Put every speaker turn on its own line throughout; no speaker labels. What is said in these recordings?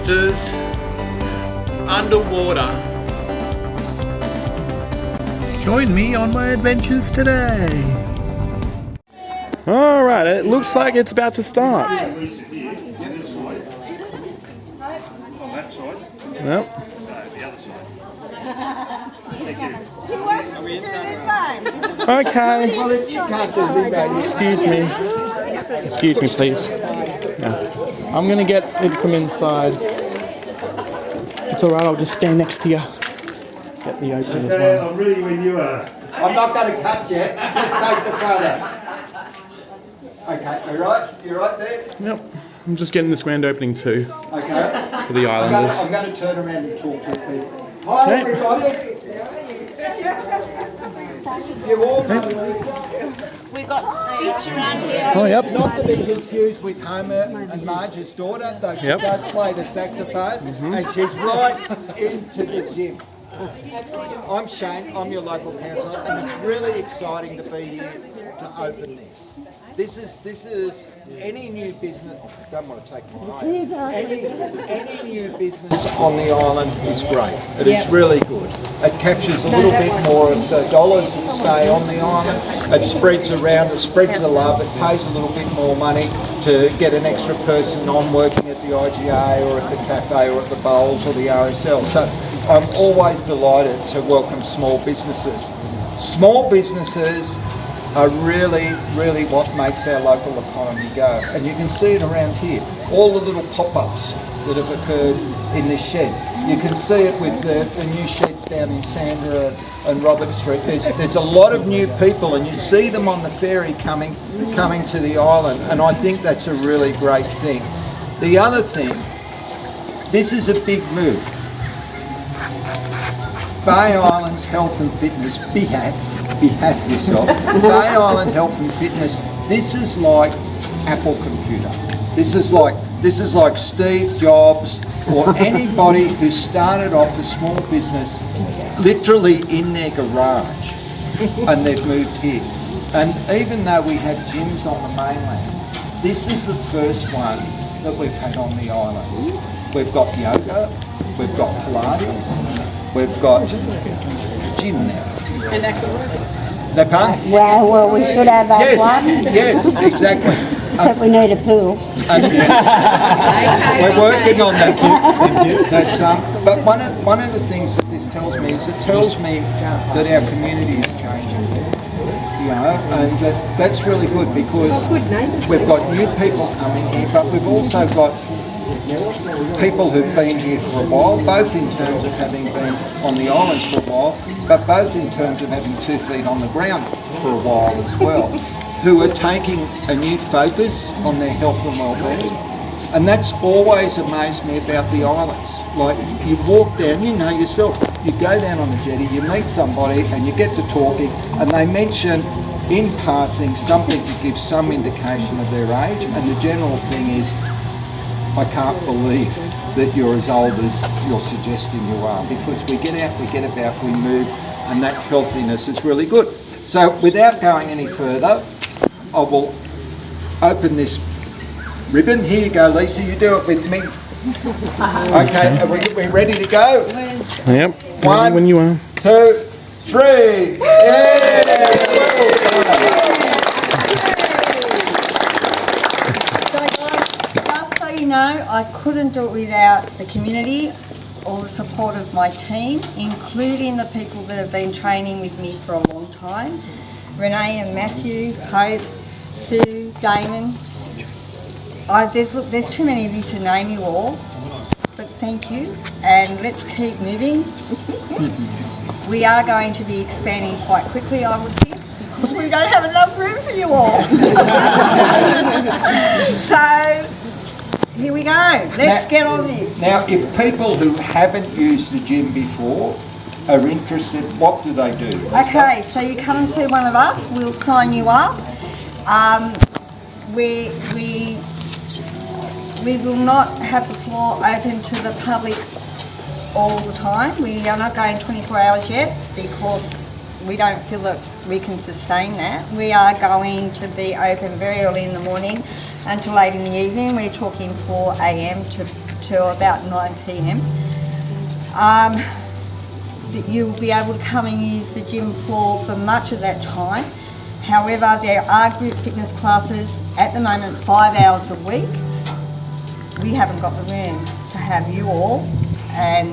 monsters underwater. Join me on my adventures today. Alright, it looks like it's about to start.
On that side?
Yep.
No, the other side.
He wants us to do Lidbone.
Okay. Excuse me. Excuse me, please. Yeah. I'm gonna get it from inside. It's alright, I'll just stand next to you. Get the opening as well.
I'm ready when you are.
I'm not going to cut yet, just take the photo. Okay, you right? You right there?
Yep. I'm just getting this grand opening too
Okay.
for the Islanders.
I'm going to turn around and talk to people. Hi
Okay.
everybody. You all know
We've got speech around here.
Oh, yep.
not to be confused with Homer and Marge's daughter, though she
Yep.
does play the saxophone, and she's right into the gym. I'm Shane, I'm your local councillor, and it's really exciting to be here to open this. This is any new business. Don't want to take my name. Any new business on the island is great. It is really good. It captures a little bit more of the dollars that stay on the island. It spreads around. It spreads the love. It pays a little bit more money to get an extra person on working at the IGA or at the cafe or at the bowls or the RSL. So I'm always delighted to welcome small businesses. Small businesses are really what makes our local economy go. And you can see it around here. All the little pop-ups that have occurred in this shed. You can see it with the new sheds down in Sandra and Robert Street. There's a lot of new people, and you see them on the ferry coming to the island, and I think that's a really great thing. The other thing, this is a big move. Bay Islands Health and Fitness, BHAF yourself. Bay Island Health and Fitness. This is like Apple Computer. This is like Steve Jobs or anybody who started off a small business literally in their garage and they've moved here. And even though we have gyms on the mainland, this is the first one that we've had on the island. We've got yoga, we've got Pilates, we've got gym now.
Well, we should have that one,
Yes, exactly.
except we need a pool.
We're working on that. But one of the things that this tells me is it tells me that our community is changing. You know, and that's really good because we've got new people coming here, but we've also got people who've been here for a while, both in terms of having been on the island for a while, but both in terms of having 2 feet on the ground for a while as well, who are taking a new focus on their health and well-being. And that's always amazed me about the islands. Like, you walk down, you know yourself, you go down on the jetty, you meet somebody and you get to talking and they mention in passing something to give some indication of their age, and the general thing is, I can't believe that you're as old as you're suggesting you are, because we get out, we get about, we move, and that healthiness is really good. So without going any further, I will open this ribbon. Here you go, Lisa, you do it with me. Okay, are we ready to go?
Yep.
One,
When you are.
2, 3. Yeah!
Just so you know, I couldn't do it without the community, all the support of my team, including the people that have been training with me for a long time. Renee and Matthew, Hope, Sue, Damon. There's too many of you to name you all, but thank you, and let's keep moving. We are going to be expanding quite quickly, I would think, because we don't have enough room for you all. So, here we go. Let's get on this.
Now, if people who haven't used the gym before are interested, what do they do?
Okay, so you come and see one of us. We'll sign you up. We will not have the floor open to the public all the time. We are not going 24 hours yet because we don't feel that we can sustain that. We are going to be open very early in the morning until late in the evening. We're talking 4 a.m. to till about 9 p.m. You'll be able to come and use the gym floor for much of that time. However, there are group fitness classes at the moment 5 hours a week. We haven't got the room to have you all and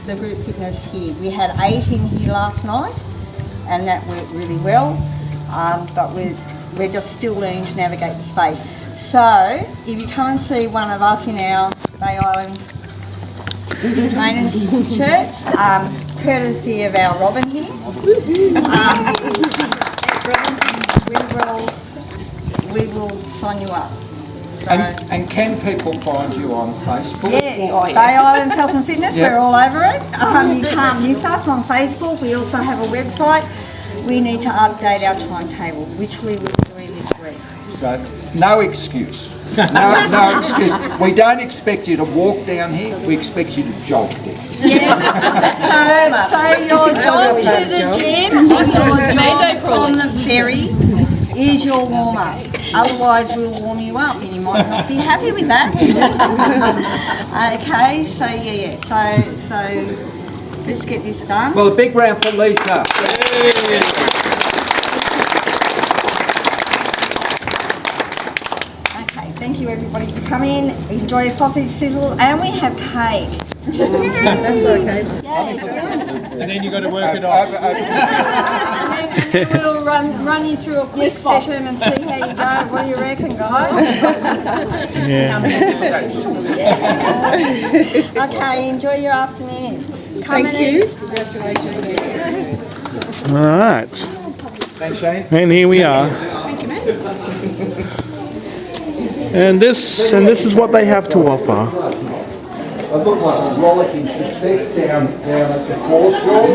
the group fitness here. We had 8 in here last night and that worked really well, but we're just still learning to navigate the space. So if you come and see one of us in our Bay Island trainers shirts, courtesy of our Robin here, we will sign you up. So,
And can people find you on Facebook?
yeah, Bay Island Health and Fitness, we're all over it. You can't miss us on Facebook. We also have a website. We need to update our timetable, which we will be doing this week.
So, no excuse. No excuse. We don't expect you to walk down here, we expect you to jog down.
Yeah. So your jog to the gym or your jog from the ferry is your warm-up. Otherwise we'll warm you up and you might not be happy with that. Okay, so so let's get this done.
Well, a big round for Lisa.
Okay, thank you everybody for coming. Enjoy a sausage sizzle and we have cake. That's okay.
And then you got to work it off.
And then we'll run you through a quick session and see how you go. What do you reckon, guys? Okay, enjoy your afternoon. Thank you.
All right.
Thanks, Shane.
And here we are. And this is what they have to offer.
I look like a rollicking success down at the foreshore.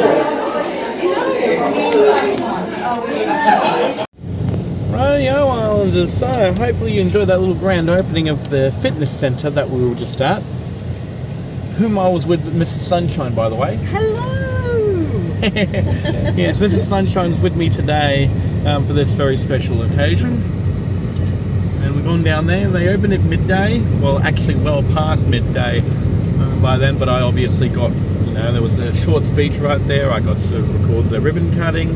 Rightio, Islanders. So hopefully you enjoyed that little grand opening of the fitness centre that we were just at. Whom I was with Mrs. Sunshine, by the way.
Hello.
Yes, Mrs. Sunshine's with me today for this very special occasion. And we've gone down there. They opened at midday. Well, actually well past midday by then, but I obviously got, there was a short speech right there. I got to record the ribbon cutting.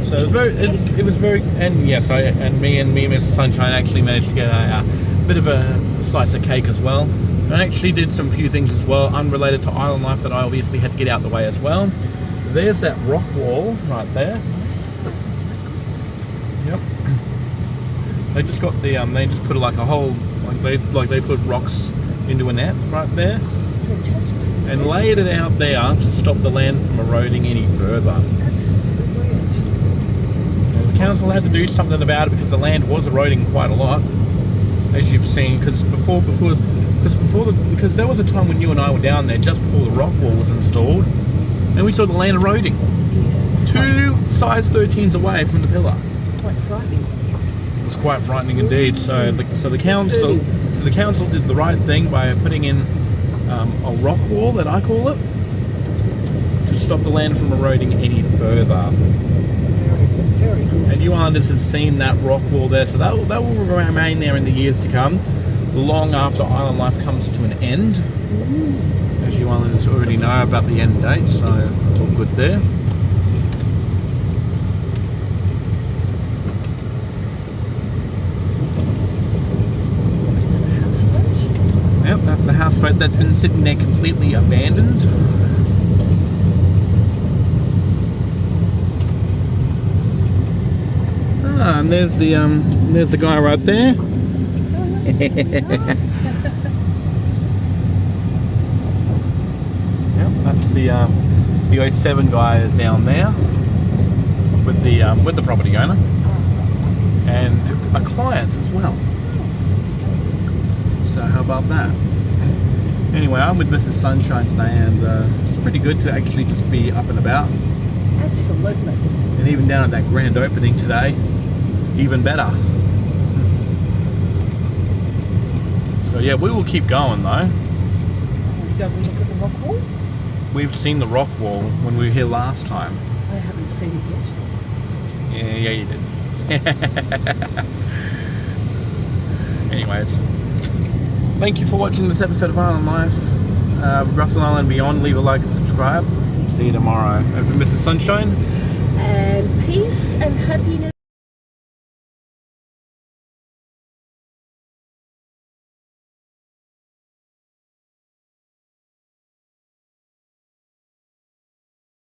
So it was very, and yes, me and Mrs. Sunshine actually managed to get a bit of a slice of cake as well. I actually did some few things as well, unrelated to Island Life, that I obviously had to get out the way as well. There's that rock wall right there. Yep. They just got the they just put like a whole they put rocks into a net right there.
Fantastic.
And laid it out there to stop the land from eroding any further.
Absolutely brilliant.
The council had to do something about it because the land was eroding quite a lot, as you've seen. Because there was a time when you and I were down there just before the rock wall was installed, and we saw the land eroding.
Yes.
2 size 13s away from the pillar.
Quite frightening.
It was quite frightening indeed. So the council did the right thing by putting in a rock wall, that I call it, to stop the land from eroding any further.
Very good.
And you Islanders have seen that rock wall there, so that will remain there in the years to come, long after Island Life comes to an end. As you Islanders already know about the end date, so it's all good there. Yep, that's the houseboat that's been sitting there completely abandoned. Ah, and there's the guy right there. Yep, that's the 07 guy is down there with the property owner and a client as well. So how about that? Anyway, I'm with Mrs. Sunshine today, and it's pretty good to actually just be up and about.
Absolutely.
And even down at that grand opening today, even better. So yeah, we will keep going though.
Go and look at the rock wall.
We've seen the rock wall when we were here last time.
I haven't seen it yet.
Yeah, you did. Anyway, anyways, thank you for watching this episode of Island Life. Russell Island Beyond. Leave a like and subscribe. See you tomorrow. Over Mrs. Sunshine.
And peace and happiness.